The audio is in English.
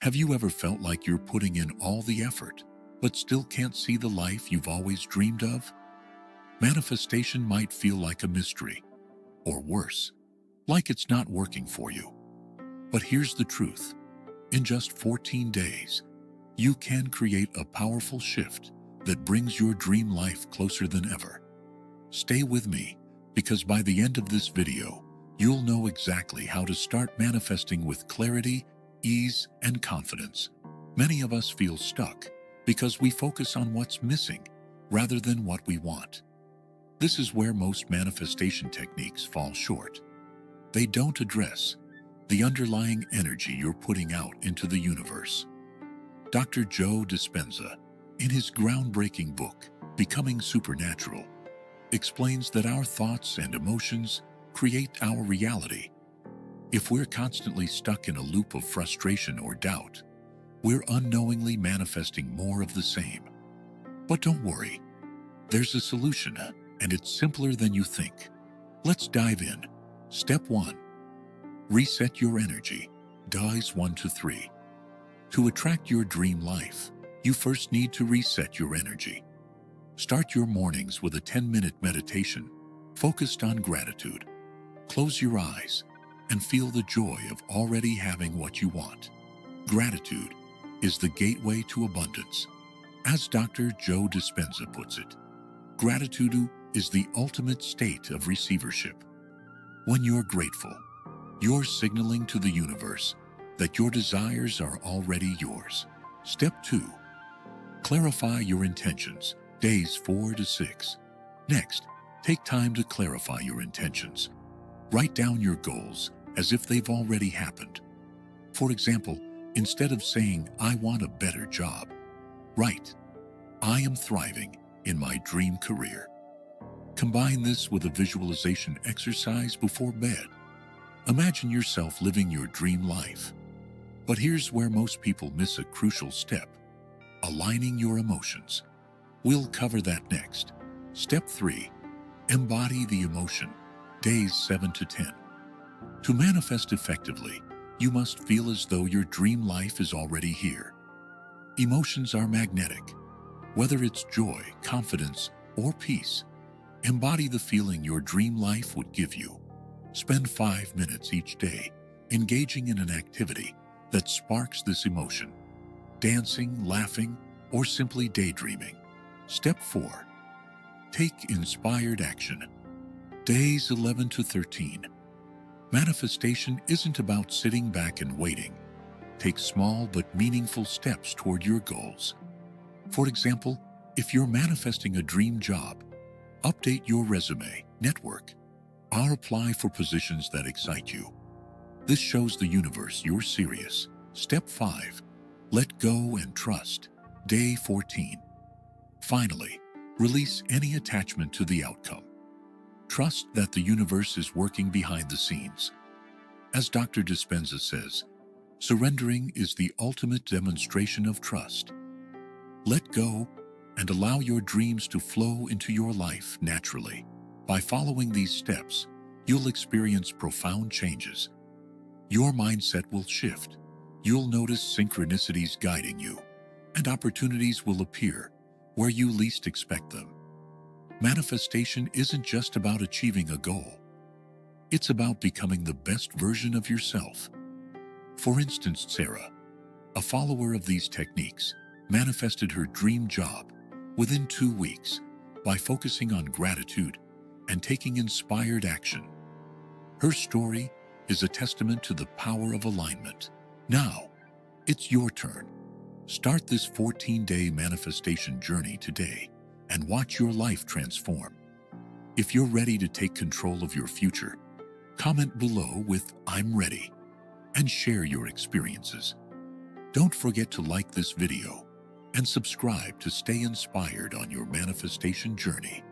Have you ever felt like you're putting in all the effort, but still can't see the life you've always dreamed of? Manifestation might feel like a mystery, or worse, like it's not working for you. But here's the truth. In just 14 days, you can create a powerful shift that brings your dream life closer than ever. Stay with me, because by the end of this video, you'll know exactly how to start manifesting with clarity, ease, and confidence. Many of us feel stuck because we focus on what's missing rather than what we want. This is where most manifestation techniques fall short. They don't address the underlying energy you're putting out into the universe. Dr. Joe Dispenza, in his groundbreaking book, Becoming Supernatural, explains that our thoughts and emotions create our reality. If we're constantly stuck in a loop of frustration or doubt, we're unknowingly manifesting more of the same. But don't worry, there's a solution, and it's simpler than you think. Let's dive in. Step 1. Reset your energy. Dies 1 to 3. To attract your dream life, you first need to reset your energy. Start your mornings with a 10-minute meditation focused on gratitude. Close your eyes and feel the joy of already having what you want. Gratitude is the gateway to abundance. As Dr. Joe Dispenza puts it, gratitude is the ultimate state of receivership. When you're grateful, you're signaling to the universe that your desires are already yours. Step 2. Clarify your intentions. Days 4 to 6. Next, take time to clarify your intentions. Write down your goals as if they've already happened. For example, instead of saying, "I want a better job," write, "I am thriving in my dream career." Combine this with a visualization exercise before bed. Imagine yourself living your dream life. But here's where most people miss a crucial step: aligning your emotions. We'll cover that next. Step 3. Embody the emotion. Days 7 to 10. To manifest effectively, you must feel as though your dream life is already here. Emotions are magnetic. Whether it's joy, confidence, or peace, embody the feeling your dream life would give you. Spend 5 minutes each day engaging in an activity that sparks this emotion. Dancing, laughing, or simply daydreaming. Step 4. Take inspired action. Days 11 to 13. Manifestation isn't about sitting back and waiting. Take small but meaningful steps toward your goals. For example, if you're manifesting a dream job, update your resume, network, or apply for positions that excite you. This shows the universe you're serious. Step 5. Let go and trust. Day 14. Finally, release any attachment to the outcome. Trust that the universe is working behind the scenes. As Dr. Dispenza says, surrendering is the ultimate demonstration of trust. Let go and allow your dreams to flow into your life naturally. By following these steps, you'll experience profound changes. Your mindset will shift. You'll notice synchronicities guiding you, and opportunities will appear where you least expect them. Manifestation isn't just about achieving a goal. It's about becoming the best version of yourself. For instance, Sarah, a follower of these techniques, manifested her dream job within 2 weeks by focusing on gratitude and taking inspired action. Her story is a testament to the power of alignment. Now, it's your turn. Start this 14-day manifestation journey today and watch your life transform. If you're ready to take control of your future, comment below with "I'm ready" and share your experiences. Don't forget to like this video and subscribe to stay inspired on your manifestation journey.